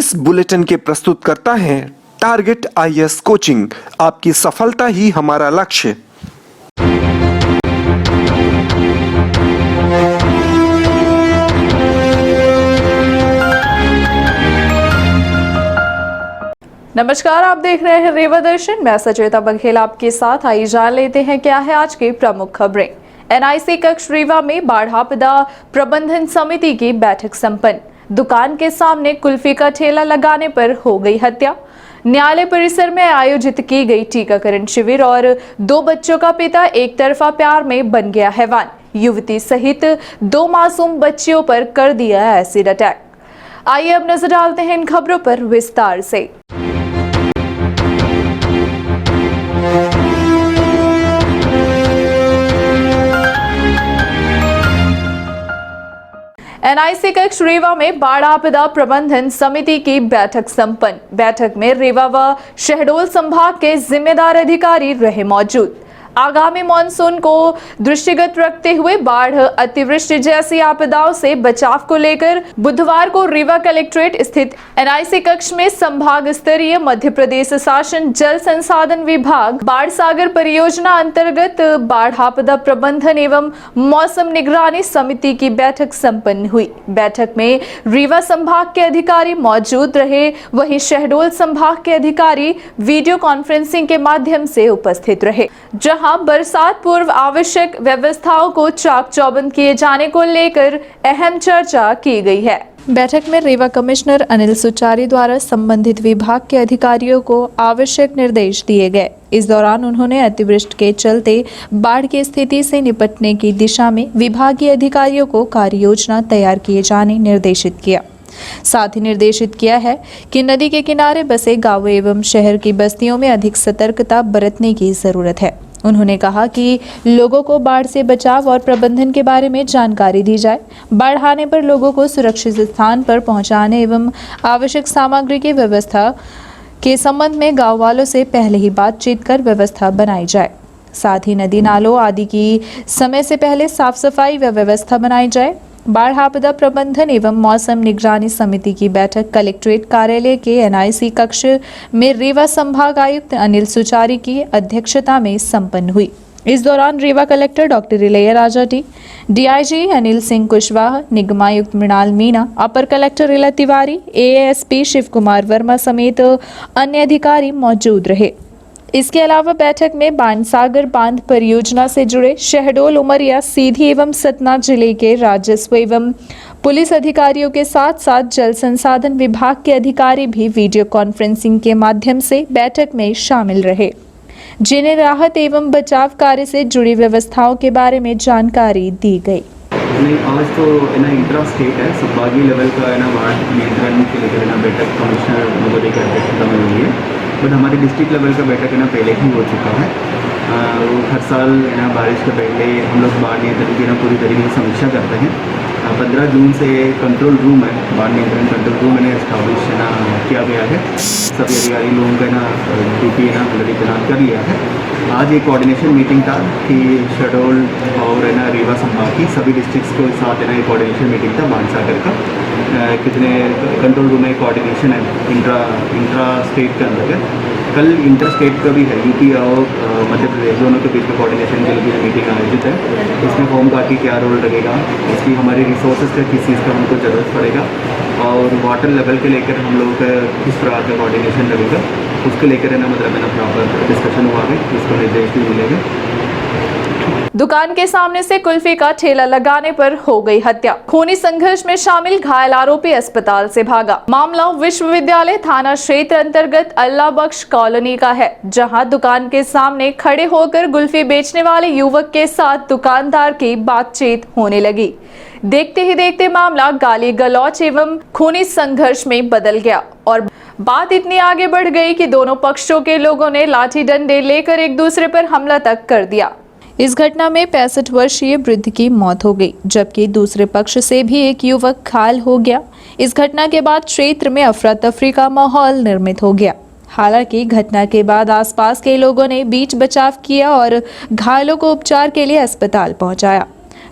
इस बुलेटिन के प्रस्तुत करता है टारगेट आईएएस कोचिंग। आपकी सफलता ही हमारा लक्ष्य। नमस्कार, आप देख रहे हैं रेवा दर्शन। मैं सचेता बघेल आपके साथ। आइए जान लेते हैं क्या है आज की प्रमुख खबरें। एनआईसी कक्ष रीवा में बाढ़ आपदा प्रबंधन समिति की बैठक संपन्न। दुकान के सामने कुल्फी का ठेला लगाने पर हो गई हत्या। न्यायालय परिसर में आयोजित की गई टीकाकरण शिविर और 2 बच्चों का पिता एक तरफा प्यार में बन गया हैवान। युवती सहित 2 मासूम बच्चियों पर कर दिया एसिड अटैक। आइए अब नजर डालते हैं इन खबरों पर विस्तार से। एनआईसी कक्ष रीवा में बाढ़ आपदा प्रबंधन समिति की बैठक संपन्न। बैठक में रीवा व शहडोल संभाग के जिम्मेदार अधिकारी रहे मौजूद। आगामी मानसून को दृष्टिगत रखते हुए बाढ़, अतिवृष्टि जैसी आपदाओं से बचाव को लेकर बुधवार को रीवा कलेक्ट्रेट स्थित एनआईसी कक्ष में संभाग स्तरीय मध्य प्रदेश शासन जल संसाधन विभाग बाढ़ सागर परियोजना अंतर्गत बाढ़ आपदा प्रबंधन एवं मौसम निगरानी समिति की बैठक संपन्न हुई। बैठक में रीवा संभाग के अधिकारी मौजूद रहे, वहीं शहडोल संभाग के अधिकारी वीडियो कॉन्फ्रेंसिंग के माध्यम से उपस्थित रहे, जहां बरसात पूर्व आवश्यक व्यवस्थाओं को चाक चौबंद किए जाने को लेकर अहम चर्चा की गई है। बैठक में रीवा कमिश्नर अनिल सुचारी द्वारा संबंधित विभाग के अधिकारियों को आवश्यक निर्देश दिए गए। इस दौरान उन्होंने अतिवृष्टि के चलते बाढ़ की स्थिति से निपटने की दिशा में विभागीय अधिकारियों को कार्य योजना तैयार किए जाने निर्देशित किया। साथ ही निर्देशित किया है कि नदी के किनारे बसे गांवों एवं शहर की बस्तियों में अधिक सतर्कता बरतने की जरूरत है। उन्होंने कहा कि लोगों को बाढ़ से बचाव और प्रबंधन के बारे में जानकारी दी जाए। बाढ़ आने पर लोगों को सुरक्षित स्थान पर पहुंचाने एवं आवश्यक सामग्री की व्यवस्था के संबंध में गांव वालों से पहले ही बातचीत कर व्यवस्था बनाई जाए। साथ ही नदी नालों आदि की समय से पहले साफ सफाई व व्यवस्था बनाई जाए। बाढ़ आपदा प्रबंधन एवं मौसम निगरानी समिति की बैठक कलेक्ट्रेट कार्यालय के एनआईसी कक्ष में रीवा संभाग आयुक्त अनिल सुचारी की अध्यक्षता में संपन्न हुई। इस दौरान Rewa collector doctor Ilaiyaraja T, DIG Anil Singh Kushwaha, निगमायुक्त मृणाल मीणा, अपर कलेक्टर इला तिवारी, एएसपी शिव कुमार वर्मा समेत अन्य अधिकारी मौजूद रहे। इसके अलावा बैठक में बाणसागर बांध परियोजना से जुड़े शहडोल, उमरिया, सीधी एवं सतना जिले के राजस्व एवं पुलिस अधिकारियों के साथ साथ जल संसाधन विभाग के अधिकारी भी वीडियो कॉन्फ्रेंसिंग के माध्यम से बैठक में शामिल रहे, जिन्हें राहत एवं बचाव कार्य से जुड़ी व्यवस्थाओं के बारे में जानकारी दी गई। नहीं, आज तो इंट्रा स्टेट है, संभागीय लेवल का बाढ़ नियंत्रण के लिए बैठक कमिश्नर महोदय की अध्यक्षता में हुई है। बट हमारे डिस्ट्रिक्ट लेवल का बैठक पहले ही हो चुका है। हर साल बारिश से पहले हम लोग बाढ़ नियंत्रण की पूरी तरीके से समीक्षा करते हैं। 15 जून से कंट्रोल रूम है, बाढ़ नियंत्रण कंट्रोल रूम एस्टाब्लिश किया गया है। सभी अधिकारी लोगों का ड्यूटी ऑलरेडी तैनात कर लिया है। आज एक कोऑर्डिनेशन मीटिंग था कि शहडोल और रीवा संभाग की सभी डिस्ट्रिक्ट्स के साथ एक कोऑर्डिनेशन मीटिंग था बाणसागर का। कितने कंट्रोल रूम में कोऑर्डिनेशन है इंट्रा स्टेट के अंतर्गत। कल इंटर स्टेट का भी है, यूपी और मध्य प्रदेश दोनों के बीच में कोऑर्डिनेशन के लिए मीटिंग आयोजित है। इसमें होम गार्ड की क्या रोल लगेगा, इसकी हमारे रिसोर्सेज का किस चीज़ का हमको ज़रूरत पड़ेगा और वाटर लेवल के लेकर हम लोग का किस प्रकार का कोऑर्डिनेशन लगेगा, उसके लेकर प्रॉपर डिस्कशन हुआ है, इसको निर्देश भी मिलेंगे। दुकान के सामने से कुल्फी का ठेला लगाने पर हो गई हत्या। खूनी संघर्ष में शामिल घायल आरोपी अस्पताल से भागा। मामला विश्वविद्यालय थाना क्षेत्र अंतर्गत अल्लाह बख्श कॉलोनी का है, जहां दुकान के सामने खड़े होकर कुल्फी बेचने वाले युवक के साथ दुकानदार की बातचीत होने लगी। देखते ही देखते मामला गाली गलौच एवं खूनी संघर्ष में बदल गया और बात इतनी आगे बढ़ गई कि दोनों पक्षों के लोगों ने लाठी डंडे लेकर एक दूसरे पर हमला तक कर दिया। इस घटना में 65 वर्षीय वृद्ध की मौत हो गई, जबकि दूसरे पक्ष से भी एक युवक घायल हो गया। इस घटना के बाद क्षेत्र में अफरा तफरी का माहौल निर्मित हो गया। हालांकि घटना के बाद आसपास के लोगों ने बीच बचाव किया और घायलों को उपचार के लिए अस्पताल पहुंचाया।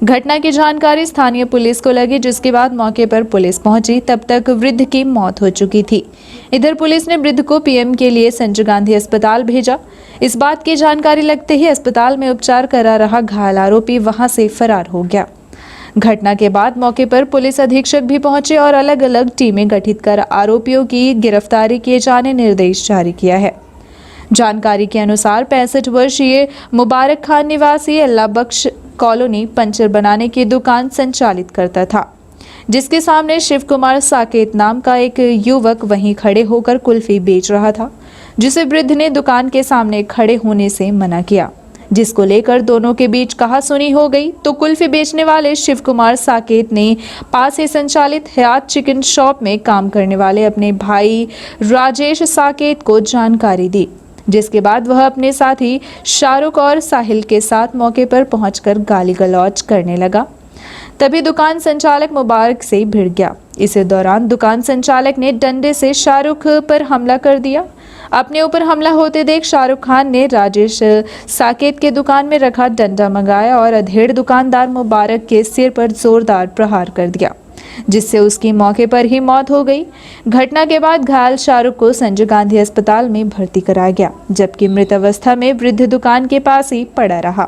घटना की जानकारी स्थानीय पुलिस को लगी, जिसके बाद मौके पर पुलिस पहुंची। तब तक वृद्ध की मौत हो चुकी थी। इधर पुलिस ने वृद्ध को पीएम के लिए संजय गांधी अस्पताल भेजा। इस बात की जानकारी लगते ही अस्पताल में उपचार करा रहा घायल आरोपी वहां से फरार हो गया। घटना के बाद मौके पर पुलिस अधीक्षक भी पहुंचे और अलग अलग टीमें गठित कर आरोपियों की गिरफ्तारी किए जाने निर्देश जारी किया है। जानकारी के अनुसार 65 वर्षीय मुबारक खान निवासी अल्लाह बख्श कॉलोनी पंचर बनाने की दुकान संचालित करता था, जिसके सामने शिव कुमार साकेत नाम का एक युवक वहीं खड़े होकर कुल्फी बेच रहा था, जिसे वृद्ध ने दुकान के सामने खड़े होने से मना किया, जिसको लेकर दोनों के बीच कहासुनी हो गई। तो कुल्फी बेचने वाले शिव कुमार साकेत ने पास ही संचालित हयात चिकन शॉप में काम करने वाले अपने भाई राजेश साकेत को जानकारी दी, जिसके बाद वह अपने साथी शाहरुख और साहिल के साथ मौके पर पहुंचकर गाली गलौज करने लगा। तभी दुकान संचालक मुबारक से भिड़ गया। इसी दौरान दुकान संचालक ने डंडे से शाहरुख पर हमला कर दिया। अपने ऊपर हमला होते देख शाहरुख खान ने राजेश साकेत के दुकान में रखा डंडा मंगाया और अधेड़ दुकानदार मुबारक के सिर पर जोरदार प्रहार कर दिया, जिससे उसकी मौके पर ही मौत हो गई। घटना के बाद घायल शाहरुख को संजय गांधी अस्पताल में भर्ती कराया गया, जबकि मृत अवस्था में वृद्ध दुकान के पास ही पड़ा रहा।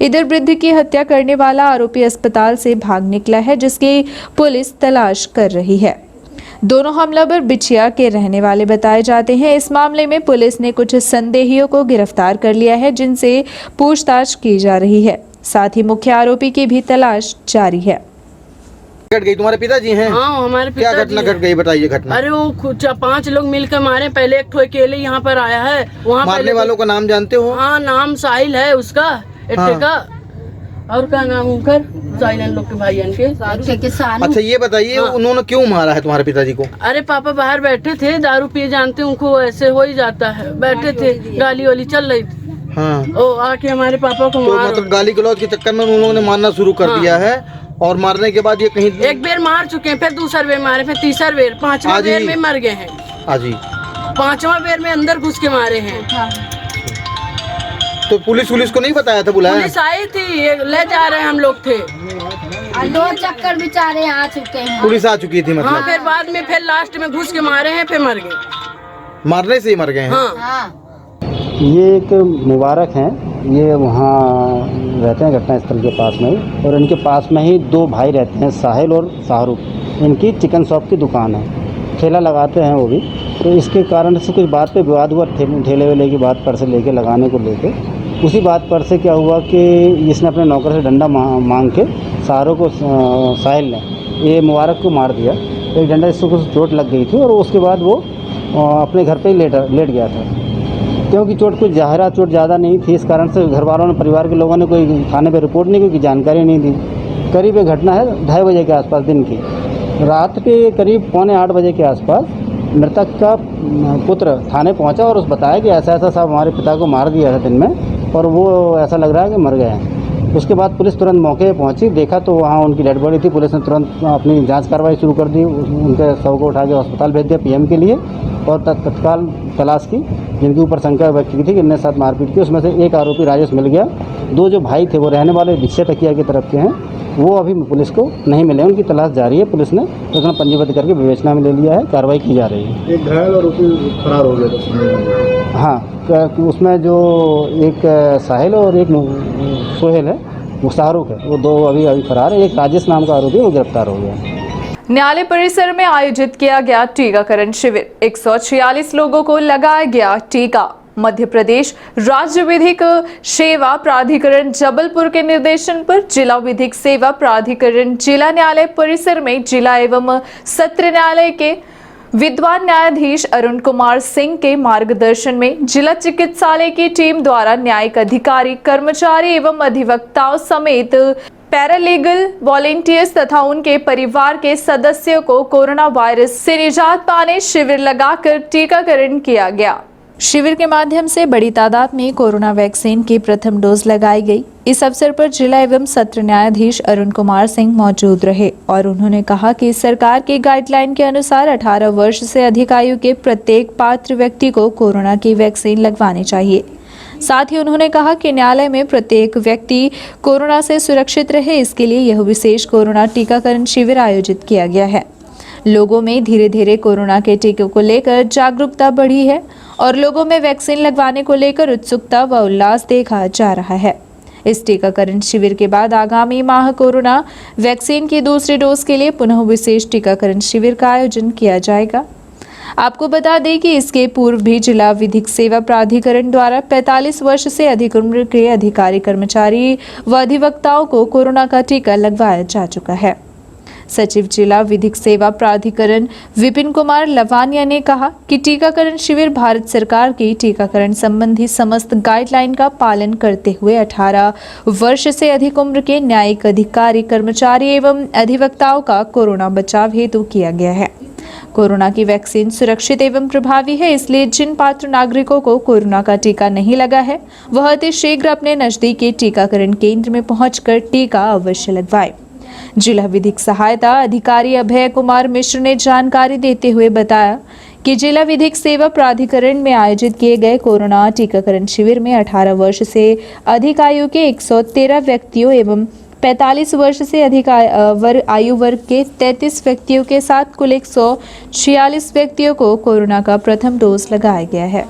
इधर वृद्ध की हत्या करने वाला आरोपी अस्पताल से भाग निकला है, जिसकी पुलिस तलाश कर रही है। दोनों हमलावर बिछिया के रहने वाले बताए जाते हैं। इस मामले में पुलिस ने कुछ संदेहियों को गिरफ्तार कर लिया है, जिनसे पूछताछ की जा रही है। साथ ही मुख्य आरोपी की भी तलाश जारी है। घट गई तुम्हारे पिताजी हैं? हाँ, हमारे क्या पिताजी घटना घट गई, बताइए घटना। अरे वो 5 लोग मिलकर मारे। पहले एक ठो अकेले यहाँ पर आया है, वहाँ मारने वालों का नाम जानते हो? हाँ, नाम साहिल है उसका, का और क्या नाम उनकर साहिल लोग के भाईयन के। अच्छा ये बताइए, उन्होंने क्यों मारा है तुम्हारे पिताजी को? अरे पापा बाहर बैठे थे, दारू पिए, जानते उनको ऐसे हो ही जाता है। बैठे थे, गाली वाली चल रही थी। हाँ, ओ आके हमारे पापा को तो मार, मतलब गाली गलौज के चक्कर में उन लोगों ने मारना शुरू कर दिया है। और मारने के बाद ये कहीं एक बेर मार चुके हैं, फिर दूसरा बेर मारे, फिर तीसरा बेर, 5वां बेर में मर गए हैं। हाजी 5वां बेर में अंदर घुस के मारे हैं। तो पुलिस को नहीं बताया था? बुलाया? पुलिस आई थी, ले जा रहे हम लोग थे। 2 चक्कर बेचारे आ चुके हैं। पुलिस आ चुकी थी मतलब? हाँ, फिर बाद में फिर लास्ट में घुस के मारे हैं, फिर मर गए। मारने से ही मर गए हैं? हाँ। ये एक मुबारक हैं, ये वहाँ रहते हैं घटनास्थल के पास में ही, और इनके पास में ही 2 भाई रहते हैं, साहिल और शाहरुख। इनकी चिकन शॉप की दुकान है, ठेला लगाते हैं वो भी। तो इसके कारण से कुछ बात पे विवाद हुआ, ठेले वेले की बात पर से लेके लगाने को लेके। उसी बात पर से क्या हुआ कि इसने अपने नौकर से डंडा मांग के शाहरुख को, साहिल ने ये मुबारक को मार दिया। एक डंडा इसको कुछ चोट लग गई थी और उसके बाद वो अपने घर पे ही लेट गया था, क्योंकि चोट कुछ ज़ाहिरा चोट ज़्यादा नहीं थी। इस कारण से घर वालों ने, परिवार के लोगों ने कोई थाने पे रिपोर्ट नहीं की, कोई जानकारी नहीं दी। करीब ये घटना है 2:30 बजे के आसपास दिन की। रात के करीब 7:45 बजे के आसपास मृतक का पुत्र थाने पहुंचा और उस बताया कि ऐसा ऐसा साहब हमारे पिता को मार दिया था दिन में, और वो ऐसा लग रहा है कि मर गए हैं। उसके बाद पुलिस तुरंत मौके पर पहुंची, देखा तो वहाँ उनकी डेड बॉडी थी। पुलिस ने तुरंत अपनी जांच कार्रवाई शुरू कर दी, उनके शव को उठा के अस्पताल भेज दिया पीएम के लिए, और तत्काल तलाश की जिनके ऊपर शंका व्यक्त की थी कि इनने साथ मारपीट की। उसमें से एक आरोपी राजेश मिल गया। 2 जो भाई थे वो रहने वाले बिछे तकिया की तरफ के हैं, वो अभी पुलिस को नहीं मिले, उनकी तलाश जारी है। पुलिस ने उसमें पंजीबद्ध करके विवेचना में ले लिया है, कार्रवाई की जा रही है। एक घायल आरोपी फरार हो गया था। हाँ, उसमें जो एक साहिल और एक सोहेल है, वो शाहरुख है, वो 2 अभी फरार है। एक राजेश नाम का आरोपी वो गिरफ्तार हो गया। न्यायालय परिसर में आयोजित किया गया टीकाकरण शिविर, 146 लोगों को लगाया गया टीका। मध्य प्रदेश राज्य विधिक सेवा प्राधिकरण जबलपुर के निर्देशन पर जिला विधिक सेवा प्राधिकरण जिला न्यायालय परिसर में जिला एवं सत्र न्यायालय के विद्वान न्यायाधीश अरुण कुमार सिंह के मार्गदर्शन में जिला चिकित्सालय की टीम द्वारा न्यायिक अधिकारी, कर्मचारी एवं अधिवक्ताओं समेत पैरालीगल वॉलेंटियर्स तथा उनके परिवार के सदस्यों को कोरोना वायरस से निजात पाने शिविर लगाकर टीकाकरण किया गया। शिविर के माध्यम से बड़ी तादाद में कोरोना वैक्सीन की प्रथम डोज लगाई गई। इस अवसर पर जिला एवं सत्र न्यायाधीश अरुण कुमार सिंह मौजूद रहे और उन्होंने कहा कि सरकार की गाइडलाइन के अनुसार 18 वर्ष से अधिक आयु के प्रत्येक पात्र व्यक्ति को कोरोना की वैक्सीन लगवानी चाहिए, साथ ही उन्होंने कहा कि न्यायालय में प्रत्येक व्यक्ति कोरोना से सुरक्षित रहे, इसके लिए यह विशेष कोरोना टीकाकरण शिविर आयोजित किया गया है। लोगों में धीरे धीरे कोरोना के टीके को लेकर जागरूकता बढ़ी है और लोगों में वैक्सीन लगवाने को लेकर उत्सुकता व उल्लास देखा जा रहा है। इस टीकाकरण शिविर के बाद आगामी माह कोरोना वैक्सीन की दूसरी डोज के लिए पुनः विशेष टीकाकरण शिविर का आयोजन किया जाएगा। आपको बता दें कि इसके पूर्व भी जिला विधिक सेवा प्राधिकरण द्वारा 45 वर्ष से अधिक उम्र के अधिकारी, कर्मचारी व अधिवक्ताओं को कोरोना का टीका लगवाया जा चुका है। सचिव जिला विधिक सेवा प्राधिकरण विपिन कुमार लवानिया ने कहा कि टीकाकरण शिविर भारत सरकार की टीकाकरण संबंधी समस्त गाइडलाइन का पालन करते हुए 18 वर्ष से अधिक उम्र के न्यायिक अधिकारी, कर्मचारी एवं अधिवक्ताओं का कोरोना बचाव हेतु किया गया है। कोरोना की वैक्सीन सुरक्षित एवं प्रभावी है, इसलिए जिन पात्र नागरिकों को कोरोना का टीका नहीं लगा है वह अति शीघ्र अपने नजदीकी टीकाकरण केंद्र में पहुंचकर टीका अवश्य लगवाएं। जिला विधिक सहायता अधिकारी अभय कुमार मिश्र ने जानकारी देते हुए बताया कि जिला विधिक सेवा प्राधिकरण में आयोजित किए गए कोरोना टीकाकरण शिविर में 18 वर्ष से अधिक आयु के 113 व्यक्तियों एवं 45 वर्ष से अधिक आयु वर्ग के 33 व्यक्तियों के साथ कुल 146 व्यक्तियों को कोरोना का प्रथम डोज लगाया गया है।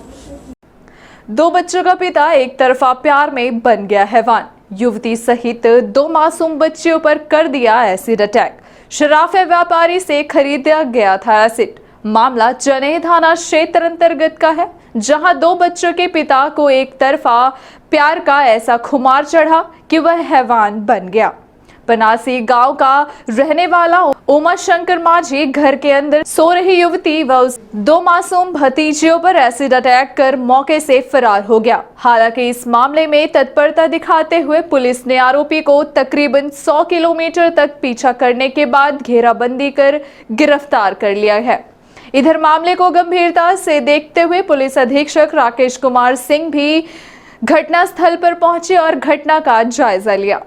2 बच्चों का पिता एक तरफा प्यार में बन गया हैवान। युवती सहित 2 मासूम बच्चियों पर कर दिया एसिड अटैक। शराफे व्यापारी से खरीदा गया था एसिड। मामला जनेह थाना क्षेत्र अंतर्गत का है, जहां 2 बच्चों के पिता को एक तरफा प्यार का ऐसा खुमार चढ़ा कि वह हैवान बन गया। पनासी गांव का रहने वाला उमा शंकर माझी घर के अंदर सो रही युवती व उस 2 मासूम भतीजियों पर एसिड अटैक कर मौके से फरार हो गया। हालांकि इस मामले में तत्परता दिखाते हुए पुलिस ने आरोपी को तकरीबन 100 किलोमीटर तक पीछा करने के बाद घेराबंदी कर गिरफ्तार कर लिया है। इधर मामले को गंभीरता से देखते हुए पुलिस अधीक्षक राकेश कुमार सिंह भी घटनास्थल पर पहुंचे और घटना का जायजा लिया।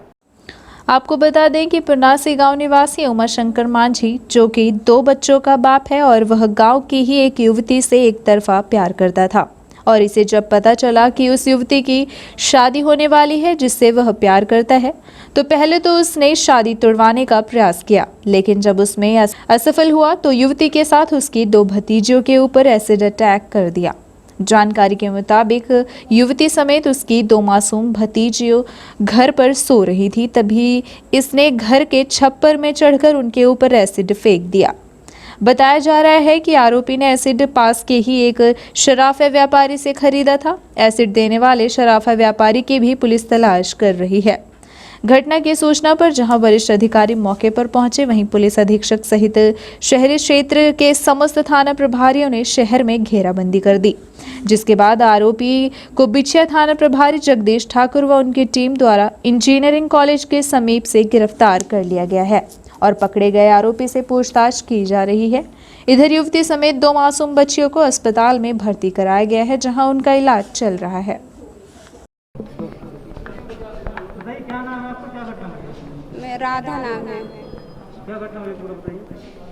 आपको बता दें कि पनासी गांव निवासी उमा शंकर माझी, जो कि 2 बच्चों का बाप है और वह गांव की ही एक युवती से एक तरफा प्यार करता था और इसे जब पता चला कि उस युवती की शादी होने वाली है जिससे वह प्यार करता है, तो पहले तो उसने शादी तुड़वाने का प्रयास किया, लेकिन जब उसमें असफल हुआ तो युवती के साथ उसकी 2 भतीजियों के ऊपर एसिड अटैक कर दिया। जानकारी के मुताबिक युवती समेत उसकी 2 मासूम भतीजियों घर पर सो रही थी, तभी इसने घर के छप्पर में चढ़कर उनके ऊपर एसिड फेंक दिया। बताया जा रहा है कि आरोपी ने एसिड पास के ही एक शराफा व्यापारी से खरीदा था। एसिड देने वाले शराफा व्यापारी की भी पुलिस तलाश कर रही है। घटना की सूचना पर जहां वरिष्ठ अधिकारी मौके पर पहुंचे, वहीं पुलिस अधीक्षक सहित शहरी क्षेत्र के समस्त थाना प्रभारियों ने शहर में घेराबंदी कर दी, जिसके बाद आरोपी को बिछिया थाना प्रभारी जगदीश ठाकुर व उनकी टीम द्वारा इंजीनियरिंग कॉलेज के समीप से गिरफ्तार कर लिया गया है और पकड़े गए आरोपी से पूछताछ की जा रही है। इधर युवती समेत 2 मासूम बच्चियों को अस्पताल में भर्ती कराया गया है, जहां उनका इलाज चल रहा है। मैं राधा नाम है। क्या घटना हुई पूरा बताइए।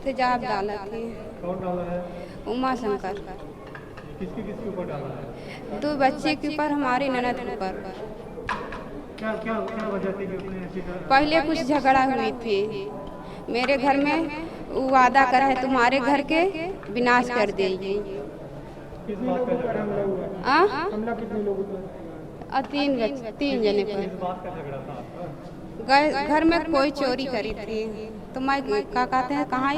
तेजाब डाला थी। कौन डाला है? उमा शंकर। किसके ऊपर डाला है? 2 बच्चे के ऊपर, हमारी ननद के ऊपर। क्या क्या क्या वजह थी कि उसने ऐसी पहले कुछ झगड़ा हुई थी। मेरे घर में वो वादा कर है तुम्हारे घर के विनाश कर देगी। किस बात का झगड़ा हुआ? हमला कितने लोगों पर? 3 जने पर। किस बात का झगड़ा था आपका? घर में कोई चोरी करी थी, तो मैं क्या कहते हैं, कहाँ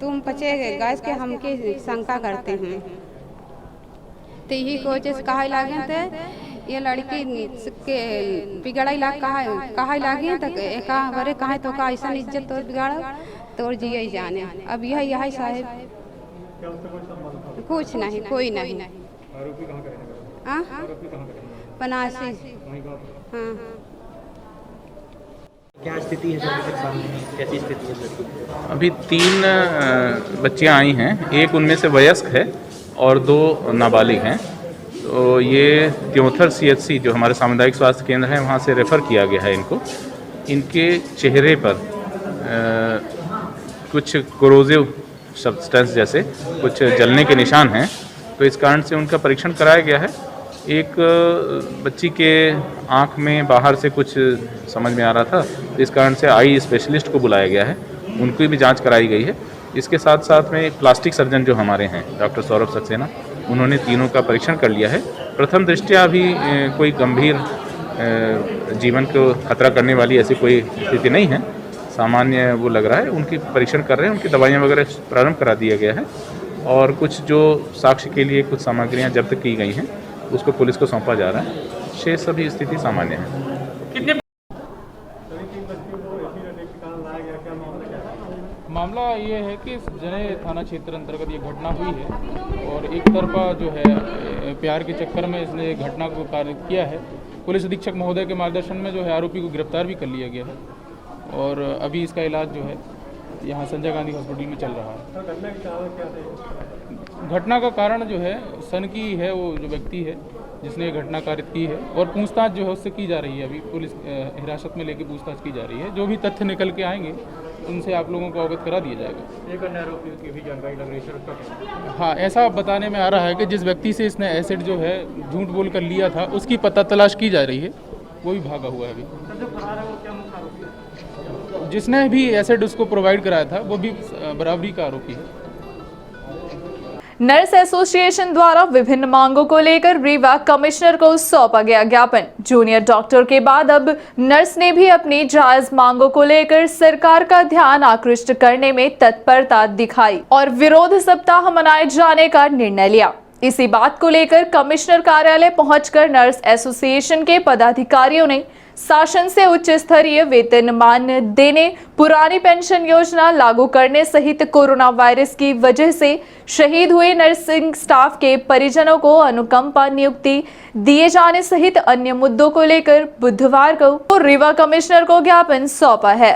तुम पचे गैस के हमके शंका करते हैं, तो यही को वजह से कहा लागे थे ये लड़की के बिगड़ा लाग कहा लागे तो बड़े कहा तो का ऐसा इज्जत तो बिगाड़ा तो जिये जाने। अब यही साहेब कुछ नहीं, कोई नहीं। आरोपी कहाँ करेंगे? आरोपी कहाँ करेंगे? पनासी। हाँ। क्या स्थिति है सर के सामने? कैसी स्थिति है सर? अभी 3 बच्चियाँ आई हैं, एक उनमें से वयस्क है और 2 नाबालिग हैं। तो ये त्योंथर CHC जो हमारे सामुदायिक स्वास्थ्य केंद्र है वहाँ से रेफ़र किया गया है इनको। इनके चेहरे पर कुछ कोरोसिव सब्सटेंस जैसे कुछ जलने के निशान हैं, तो इस कारण से उनका परीक्षण कराया गया है एक बच्ची के आँख में बाहर से कुछ समझ में आ रहा था, तो इस कारण से आई स्पेशलिस्ट को बुलाया गया है, उनकी भी जांच कराई गई है। इसके साथ साथ में प्लास्टिक सर्जन जो हमारे हैं डॉक्टर सौरभ सक्सेना, उन्होंने तीनों का परीक्षण कर लिया है। प्रथम दृष्टया अभी कोई गंभीर जीवन को खतरा करने वाली ऐसी कोई स्थिति नहीं है, सामान्य वो लग रहा है। उनकी परीक्षण कर रहे हैं, उनकी दवाइयाँ वगैरह प्रारंभ करा दिया गया है और कुछ जो साक्ष्य के लिए कुछ सामग्रियाँ जब्त की गई हैं उसको पुलिस को सौंपा जा रहा है। शेष सभी स्थिति सामान्य है। मामला ये है कि जने थाना क्षेत्र अंतर्गत ये घटना हुई है और एक तरफा जो है प्यार के चक्कर में इसने घटना को कार्य किया है। पुलिस अधीक्षक महोदय के मार्गदर्शन में जो है आरोपी को गिरफ्तार भी कर लिया गया है और अभी इसका इलाज जो है यहाँ संजय गांधी हॉस्पिटल में चल रहा है। घटना का कारण जो है सन की है, वो जो व्यक्ति है जिसने ये घटना कारित की है और पूछताछ जो है उससे की जा रही है। अभी पुलिस हिरासत में लेके पूछताछ की जा रही है। जो भी तथ्य निकल के आएंगे उनसे आप लोगों को अवगत करा दिया जाएगा। एक अन्य आरोपी की भी जानकारी लग रही है। हाँ, ऐसा बताने में आ रहा है कि जिस व्यक्ति से इसने एसिड जो है झूठ बोल कर लिया था उसकी पता तलाश की जा रही है, वो भी भागा हुआ है अभी। जिसने भी एसिड उसको प्रोवाइड कराया था वो भी बराबरी का आरोपी है। नर्स एसोसिएशन द्वारा विभिन्न मांगों को लेकर रीवा कमिश्नर को सौंपा गया ज्ञापन। जूनियर डॉक्टर के बाद अब नर्स ने भी अपनी जायज मांगों को लेकर सरकार का ध्यान आकृष्ट करने में तत्परता दिखाई और विरोध सप्ताह मनाए जाने का निर्णय लिया। इसी बात को लेकर कमिश्नर कार्यालय पहुंचकर नर्स एसोसिएशन के पदाधिकारियों ने शासन से उच्च स्तरीय वेतनमान देने, पुरानी पेंशन योजना लागू करने सहित कोरोना वायरस की वजह से शहीद हुए नर्सिंग स्टाफ के परिजनों को अनुकंपा नियुक्ति दिए जाने सहित अन्य मुद्दों को लेकर बुधवार को रीवा कमिश्नर को ज्ञापन सौंपा है।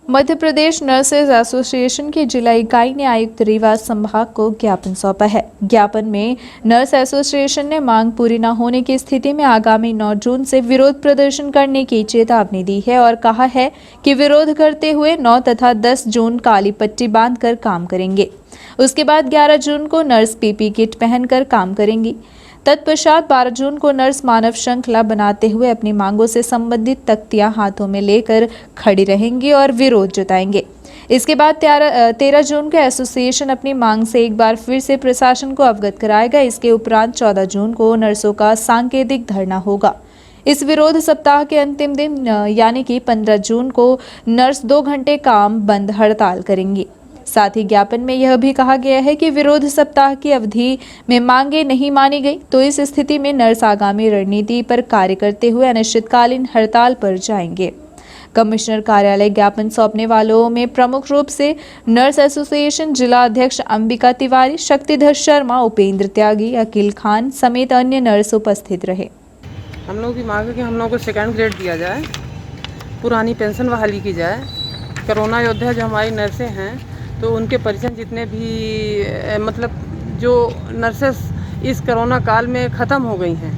मध्य प्रदेश नर्सेज एसोसिएशन की जिला इकाई ने आयुक्त रीवा संभाग को ज्ञापन सौंपा है। ज्ञापन में नर्स एसोसिएशन ने मांग पूरी न होने की स्थिति में आगामी 9 जून से विरोध प्रदर्शन करने की चेतावनी दी है और कहा है कि विरोध करते हुए 9 तथा 10 जून काली पट्टी बांधकर काम करेंगे। उसके बाद 11 जून को नर्स पीपी किट पहनकर काम करेंगी। तत्पश्चात 12 जून को नर्स मानव श्रृंखला बनाते हुए अपनी मांगों से संबंधित तख्तियां हाथों में लेकर खड़ी रहेंगी और विरोध जताएंगे। इसके बाद 13 जून को एसोसिएशन अपनी मांग से एक बार फिर से प्रशासन को अवगत कराएगा। इसके उपरांत 14 जून को नर्सों का सांकेतिक धरना होगा। इस विरोध सप्ताह के अंतिम दिन यानी कि 15 जून को नर्स 2 घंटे काम बंद हड़ताल करेंगी। साथ ही ज्ञापन में यह भी कहा गया है कि विरोध सप्ताह की अवधि में मांगे नहीं मानी गई तो इस स्थिति में नर्स आगामी रणनीति पर कार्य करते हुए अनिश्चितकालीन हड़ताल पर जाएंगे। कमिश्नर कार्यालय ज्ञापन सौंपने वालों में प्रमुख रूप से नर्स एसोसिएशन जिला अध्यक्ष अंबिका तिवारी, शक्तिधर शर्मा, उपेंद्र त्यागी, अकील खान समेत अन्य नर्स उपस्थित रहे। हम लोगों की मांग है कि हम लोगों को सेकंड ग्रेड दिया जाए, पुरानी पेंशन बहाली की जाए। कोरोना योद्धा जो हमारी नर्सें हैं तो उनके परिजन जितने भी मतलब जो नर्सेस इस कोरोना काल में ख़त्म हो गई हैं,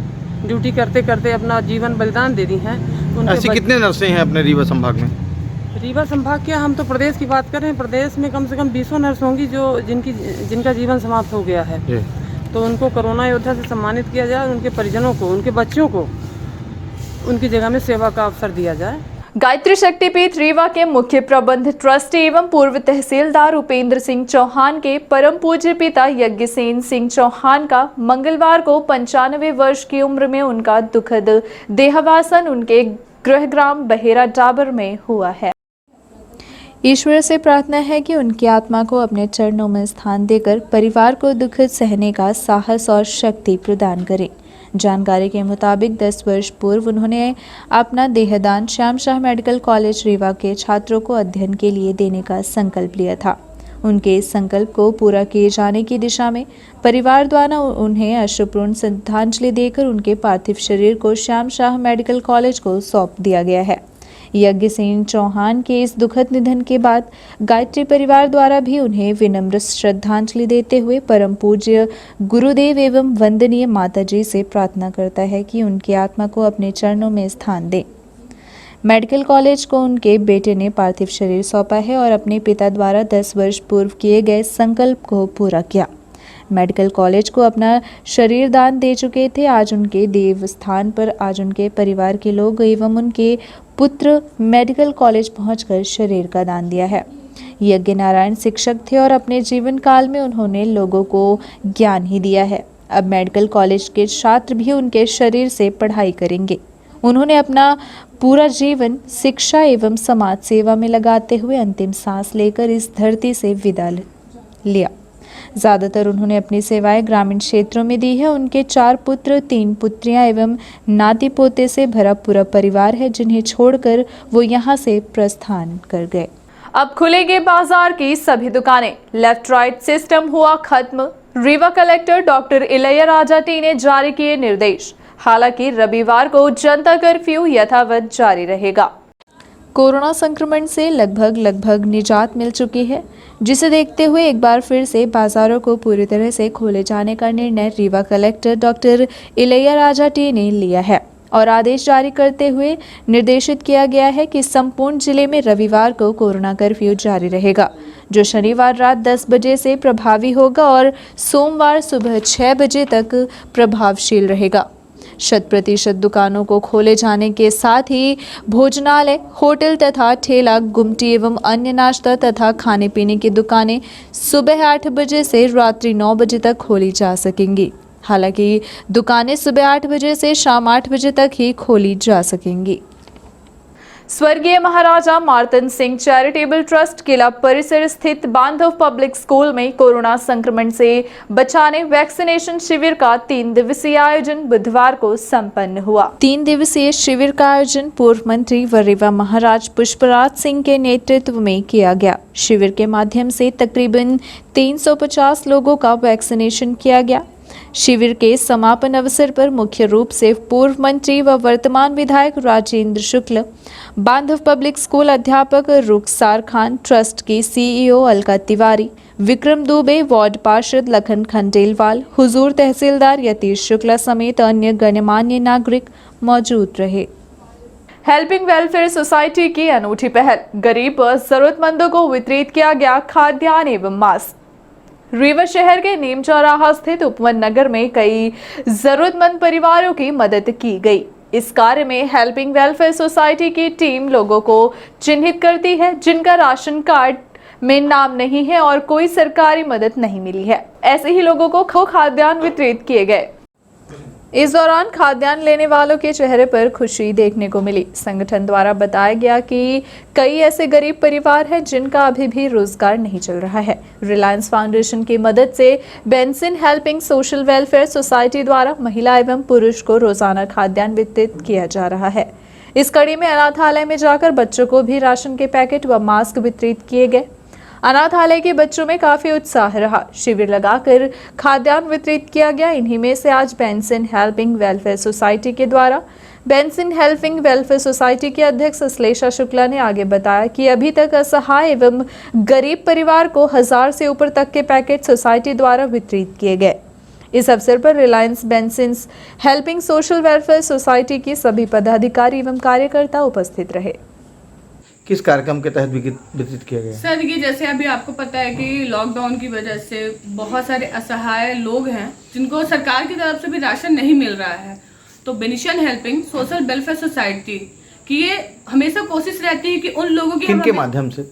ड्यूटी करते करते अपना जीवन बलिदान दे दी हैं। ऐसी कितने नर्सें हैं अपने रीवा संभाग में? रीवा संभाग क्या, हम तो प्रदेश की बात कर रहे हैं। प्रदेश में कम से कम 20 नर्स होंगी जो जिनका जीवन समाप्त हो गया है। तो उनको कोरोना योद्धा से सम्मानित किया जाए, उनके परिजनों को, उनके बच्चों को उनकी जगह में सेवा का अवसर दिया जाए। गायत्री शक्तिपीठ रीवा के मुख्य प्रबंध ट्रस्टी एवं पूर्व तहसीलदार उपेंद्र सिंह चौहान के परम पूज्य पिता यज्ञसेन सिंह चौहान का मंगलवार को 95 वर्ष की उम्र में उनका दुखद देहावसान उनके गृहग्राम बहेरा डाबर में हुआ है। ईश्वर से प्रार्थना है कि उनकी आत्मा को अपने चरणों में स्थान देकर परिवार को दुख सहने का साहस और शक्ति प्रदान करें। जानकारी के मुताबिक 10 वर्ष पूर्व उन्होंने अपना देहदान श्याम शाह मेडिकल कॉलेज रीवा के छात्रों को अध्ययन के लिए देने का संकल्प लिया था। उनके इस संकल्प को पूरा किए जाने की दिशा में परिवार द्वारा उन्हें अश्रुपूर्ण श्रद्धांजलि देकर उनके पार्थिव शरीर को श्याम शाह मेडिकल कॉलेज को सौंप दिया गया है। यज्ञसेन चौहान के इस दुखद निधन के बाद गायत्री परिवार द्वारा भी उन्हें विनम्र श्रद्धांजलि देते हुए परम पूज्य गुरुदेव एवं वंदनीय माताजी से प्रार्थना करता है कि उनकी आत्मा को अपने चरणों में स्थान दें। मेडिकल कॉलेज को उनके बेटे ने पार्थिव शरीर सौंपा है और अपने पिता द्वारा 10 वर्ष पूर्व किए गए संकल्प को पूरा किया। मेडिकल कॉलेज को अपना शरीर दान दे चुके थे। आज उनके देव स्थान पर आज उनके परिवार के लोग एवं उनके पुत्र मेडिकल कॉलेज पहुंचकर शरीर का दान दिया है। यज्ञ नारायण शिक्षक थे और अपने जीवन काल में उन्होंने लोगों को ज्ञान ही दिया है। अब मेडिकल कॉलेज के छात्र भी उनके शरीर से पढ़ाई करेंगे। उन्होंने अपना पूरा जीवन शिक्षा एवं समाज सेवा में लगाते हुए अंतिम सांस लेकर इस धरती से विदा लिया। ज़्यादातर उन्होंने अपनी सेवाएं ग्रामीण क्षेत्रों में दी है। उनके 4 पुत्र 3 पुत्रियां एवं नाती पोते से भरा पूरा परिवार है, जिन्हें छोड़कर वो यहाँ से प्रस्थान कर गए। अब खुलेंगे बाजार की सभी दुकानें, लेफ्ट राइट सिस्टम हुआ खत्म। Rewa collector doctor Ilaiya Raja T ने जारी किए निर्देश। हालांकि रविवार को जनता कर्फ्यू यथावत जारी रहेगा। कोरोना संक्रमण से लगभग निजात मिल चुकी है, जिसे देखते हुए एक बार फिर से बाजारों को पूरी तरह से खोले जाने का निर्णय Rewa collector doctor Ilaiya Raja T ने लिया है और आदेश जारी करते हुए निर्देशित किया गया है कि संपूर्ण जिले में रविवार को कोरोना कर्फ्यू जारी रहेगा, जो शनिवार रात 10 बजे से प्रभावी होगा और सोमवार सुबह 6 बजे तक प्रभावशील रहेगा। 100% दुकानों को खोले जाने के साथ ही भोजनालय, होटल तथा ठेला, गुमटी एवं अन्य नाश्ता तथा खाने पीने की दुकानें सुबह 8 बजे से रात्रि 9 बजे तक खोली जा सकेंगी। हालांकि दुकानें सुबह 8 बजे से शाम 8 बजे तक ही खोली जा सकेंगी। स्वर्गीय महाराजा मार्तन सिंह चैरिटेबल ट्रस्ट किला परिसर स्थित बांधव पब्लिक स्कूल में कोरोना संक्रमण से बचाने वैक्सीनेशन शिविर का 3 दिवसीय आयोजन बुधवार को संपन्न हुआ। 3 दिवसीय शिविर का आयोजन पूर्व मंत्री व रीवा महाराज पुष्पराज सिंह के नेतृत्व में किया गया। शिविर के माध्यम से तकरीबन 350 लोगों का वैक्सीनेशन किया गया। शिविर के समापन अवसर पर मुख्य रूप से पूर्व मंत्री व वर्तमान विधायक राजेंद्र शुक्ल, बांधव पब्लिक स्कूल अध्यापक रुखसार खान, ट्रस्ट की सीईओ अलका तिवारी, विक्रम दुबे, वार्ड पार्षद लखन खंडेलवाल, हुजूर तहसीलदार यतीश शुक्ला समेत अन्य गणमान्य नागरिक मौजूद रहे। हेल्पिंग वेलफेयर सोसाइटी की अनूठी पहल, गरीब व जरूरतमंदों को वितरित किया गया खाद्यान्न एवं मास्क। रीवा शहर के नीम चौराहा स्थित उपवन नगर में कई जरूरतमंद परिवारों की मदद की गई। इस कार्य में हेल्पिंग वेलफेयर सोसाइटी की टीम लोगों को चिन्हित करती है जिनका राशन कार्ड में नाम नहीं है और कोई सरकारी मदद नहीं मिली है। ऐसे ही लोगों को खाद्यान्न वितरित किए गए। इस दौरान खाद्यान्न लेने वालों के चेहरे पर खुशी देखने को मिली। संगठन द्वारा बताया गया कि कई ऐसे गरीब परिवार हैं जिनका अभी भी रोजगार नहीं चल रहा है। रिलायंस फाउंडेशन की मदद से benzene helping social welfare society द्वारा महिला एवं पुरुष को रोजाना खाद्यान्न वितरित किया जा रहा है। इस कड़ी में अनाथालय में जाकर बच्चों को भी राशन के पैकेट व मास्क वितरित किए गए। अनाथालय के बच्चों में काफी उत्साह रहा। शिविर लगाकर खाद्यान्न वितरित किया गया। इन्हीं में से आज बेंसिन हेल्पिंग वेलफेयर सोसाइटी के द्वारा बेंसिन हेल्पिंग वेलफेयर सोसाइटी के अध्यक्ष श्लेषा शुक्ला ने आगे बताया कि अभी तक असहाय एवं गरीब परिवार को 1000 से ऊपर तक के पैकेट सोसाइटी द्वारा वितरित किए गए। इस अवसर पर Reliance benzene helping social welfare society की सभी पदाधिकारी एवं कार्यकर्ता उपस्थित रहे। किस कार्यक्रम के तहत वितरित किया गया? सर, ये जैसे अभी आपको पता है कि लॉकडाउन की वजह से बहुत सारे असहाय लोग हैं जिनको सरकार की तरफ से भी राशन नहीं मिल रहा है। तो बेनिशियन हेल्पिंग सोशल वेलफेयर सोसाइटी की ये हमेशा कोशिश रहती है कि उन लोगों की किनके माध्यम से?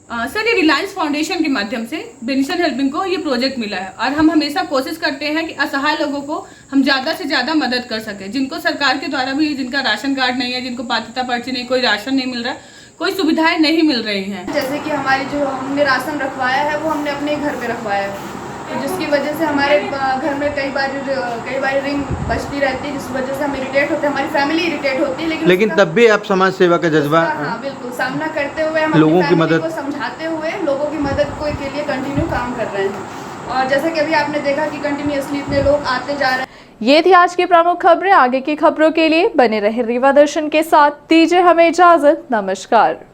सर, ये रिलायंस फाउंडेशन के माध्यम से बेनिशियन हेल्पिंग को ये प्रोजेक्ट मिला है और हम हमेशा कोशिश करते हैं कि असहाय लोगों को हम ज़्यादा से ज़्यादा मदद कर सकें, जिनको सरकार के द्वारा भी, जिनका राशन कार्ड नहीं है, जिनको पात्रता पर्ची नहीं, कोई राशन नहीं मिल रहा, कोई सुविधाएं नहीं मिल रही हैं। जैसे कि हमारी जो हमने राशन रखवाया है वो हमने अपने घर पे रखवाया है, तो जिसकी वजह से हमारे घर में कई बार रिंग बचती रहती है, जिस वजह से हम इरिटेट होते हैं, हमारी फैमिली इरिटेट होती है। लेकिन तब भी आप समाज सेवा का जज्बा बिल्कुल सामना करते हुए हम लोगों की मदद को समझाते हुए लोगों की मदद को के लिए कंटिन्यू काम कर रहे हैं। और जैसा कि अभी आपने देखा कि कंटिन्यूअसली इतने लोग आते जा रहे हैं। ये थी आज की प्रमुख खबरें। आगे की खबरों के लिए बने रहे रीवा दर्शन के साथ। दीजिए हमें इजाजत। नमस्कार।